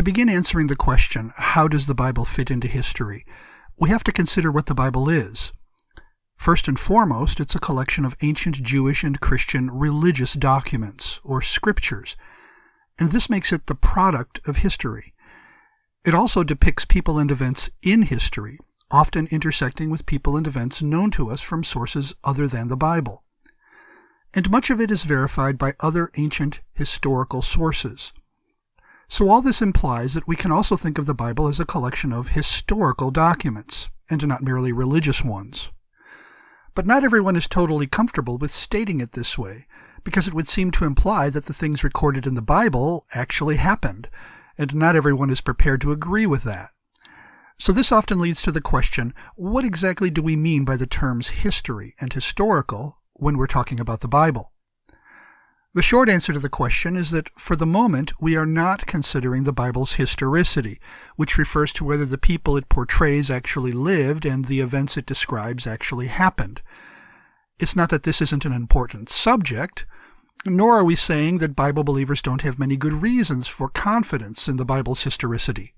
begin answering the question, how does the Bible fit into history, we have to consider what the Bible is. First and foremost, it's a collection of ancient Jewish and Christian religious documents, or scriptures, and this makes it the product of history. It also depicts people and events in history, often intersecting with people and events known to us from sources other than the Bible. And much of it is verified by other ancient historical sources. So all this implies that we can also think of the Bible as a collection of historical documents, and not merely religious ones. But not everyone is totally comfortable with stating it this way, because it would seem to imply that the things recorded in the Bible actually happened, and not everyone is prepared to agree with that. So this often leads to the question, what exactly do we mean by the terms history and historical when we're talking about the Bible? The short answer to the question is that, for the moment, we are not considering the Bible's historicity, which refers to whether the people it portrays actually lived and the events it describes actually happened. It's not that this isn't an important subject, nor are we saying that Bible believers don't have many good reasons for confidence in the Bible's historicity.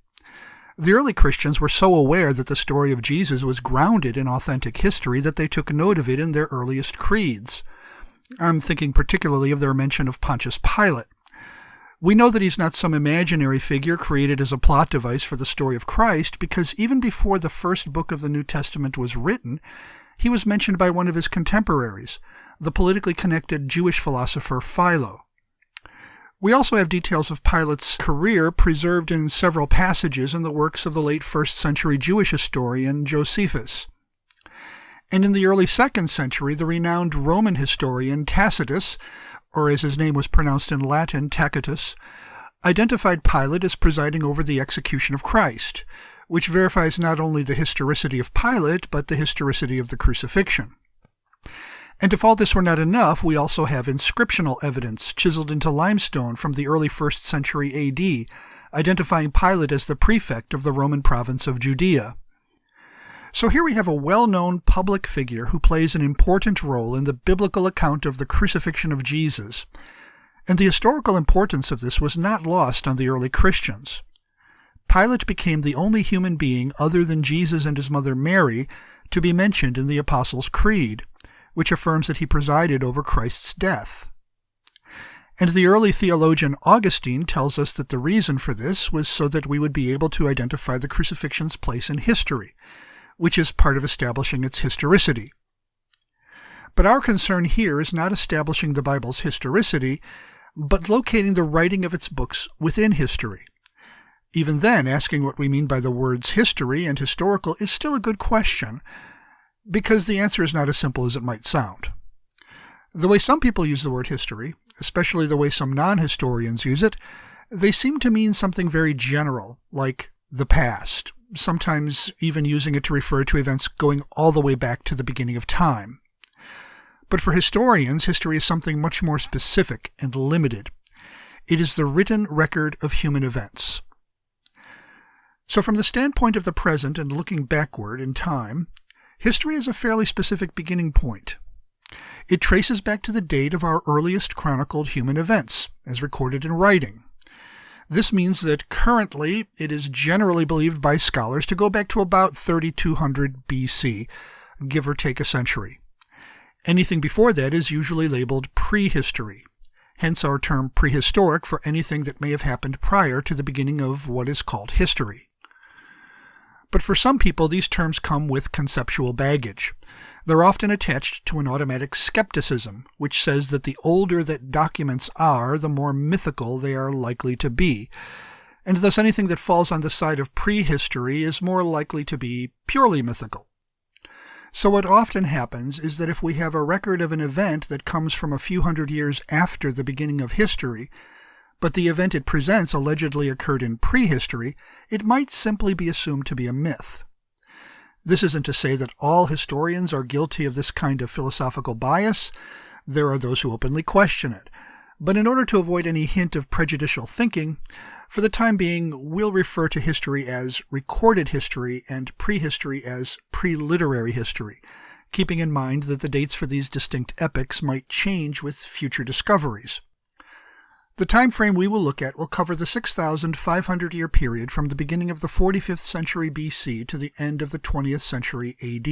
The early Christians were so aware that the story of Jesus was grounded in authentic history that they took note of it in their earliest creeds. I'm thinking particularly of their mention of Pontius Pilate. We know that he's not some imaginary figure created as a plot device for the story of Christ, because even before the first book of the New Testament was written, he was mentioned by one of his contemporaries, the politically connected Jewish philosopher Philo. We also have details of Pilate's career preserved in several passages in the works of the late 1st century Jewish historian Josephus. And in the early 2nd century, the renowned Roman historian Tacitus, or as his name was pronounced in Latin, Tacitus, identified Pilate as presiding over the execution of Christ, which verifies not only the historicity of Pilate, but the historicity of the crucifixion. And if all this were not enough, we also have inscriptional evidence chiseled into limestone from the early 1st century AD, identifying Pilate as the prefect of the Roman province of Judea. So here we have a well-known public figure who plays an important role in the biblical account of the crucifixion of Jesus, and the historical importance of this was not lost on the early Christians. Pilate became the only human being other than Jesus and his mother Mary to be mentioned in the Apostles' Creed, which affirms that he presided over Christ's death. And the early theologian Augustine tells us that the reason for this was so that we would be able to identify the crucifixion's place in history, which is part of establishing its historicity. But our concern here is not establishing the Bible's historicity, but locating the writing of its books within history. Even then, asking what we mean by the words history and historical is still a good question, because the answer is not as simple as it might sound. The way some people use the word history, especially the way some non-historians use it, they seem to mean something very general, like the past, sometimes even using it to refer to events going all the way back to the beginning of time. But for historians, history is something much more specific and limited. It is the written record of human events. So from the standpoint of the present and looking backward in time, history is a fairly specific beginning point. It traces back to the date of our earliest chronicled human events, as recorded in writing. This means that currently it is generally believed by scholars to go back to about 3200 BC, give or take a century. Anything before that is usually labeled prehistory, hence our term prehistoric for anything that may have happened prior to the beginning of what is called history. But for some people, these terms come with conceptual baggage. They're often attached to an automatic skepticism, which says that the older that documents are, the more mythical they are likely to be, and thus anything that falls on the side of prehistory is more likely to be purely mythical. So what often happens is that if we have a record of an event that comes from a few hundred years after the beginning of history, but the event it presents allegedly occurred in prehistory, it might simply be assumed to be a myth. This isn't to say that all historians are guilty of this kind of philosophical bias. There are those who openly question it. But in order to avoid any hint of prejudicial thinking, for the time being, we'll refer to history as recorded history and prehistory as pre-literary history, keeping in mind that the dates for these distinct epochs might change with future discoveries. The time frame we will look at will cover the 6,500-year period from the beginning of the 45th century BC to the end of the 20th century AD.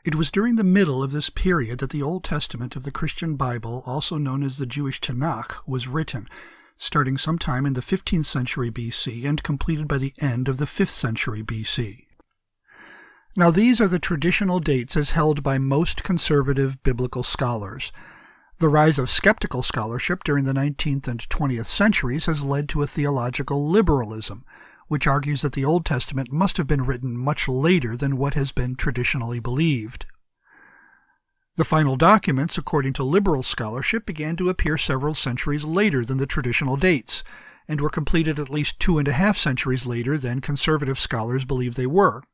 It was during the middle of this period that the Old Testament of the Christian Bible, also known as the Jewish Tanakh, was written, starting sometime in the 15th century BC and completed by the end of the 5th century BC. Now these are the traditional dates as held by most conservative biblical scholars. The rise of skeptical scholarship during the 19th and 20th centuries has led to a theological liberalism, which argues that the Old Testament must have been written much later than what has been traditionally believed. The final documents, according to liberal scholarship, began to appear several centuries later than the traditional dates, and were completed at least 2.5 centuries later than conservative scholars believe they were.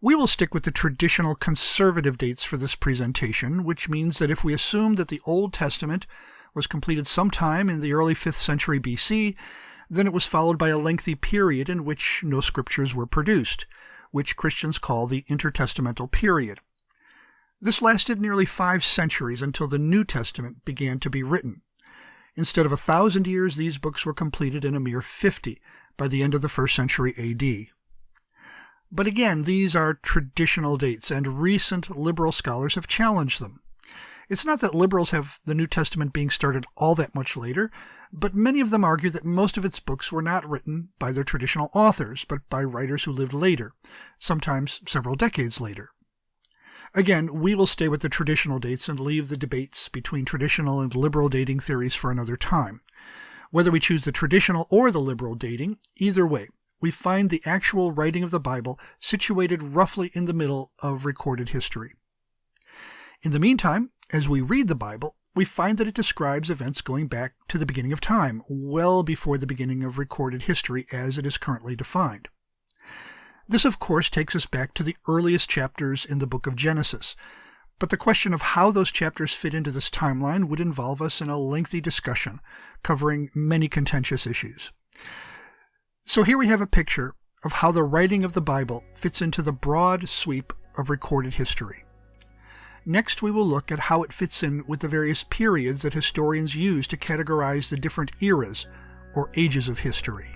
We will stick with the traditional conservative dates for this presentation, which means that if we assume that the Old Testament was completed sometime in the early 5th century BC, then it was followed by a lengthy period in which no scriptures were produced, which Christians call the Intertestamental Period. This lasted nearly 5 centuries until the New Testament began to be written. Instead of 1,000 years, these books were completed in a mere 50 by the end of the 1st century AD. But again, these are traditional dates, and recent liberal scholars have challenged them. It's not that liberals have the New Testament being started all that much later, but many of them argue that most of its books were not written by their traditional authors, but by writers who lived later, sometimes several decades later. Again, we will stay with the traditional dates and leave the debates between traditional and liberal dating theories for another time. Whether we choose the traditional or the liberal dating, either way, we find the actual writing of the Bible situated roughly in the middle of recorded history. In the meantime, as we read the Bible, we find that it describes events going back to the beginning of time, well before the beginning of recorded history as it is currently defined. This, of course, takes us back to the earliest chapters in the book of Genesis, but the question of how those chapters fit into this timeline would involve us in a lengthy discussion, covering many contentious issues. So here we have a picture of how the writing of the Bible fits into the broad sweep of recorded history. Next, we will look at how it fits in with the various periods that historians use to categorize the different eras or ages of history.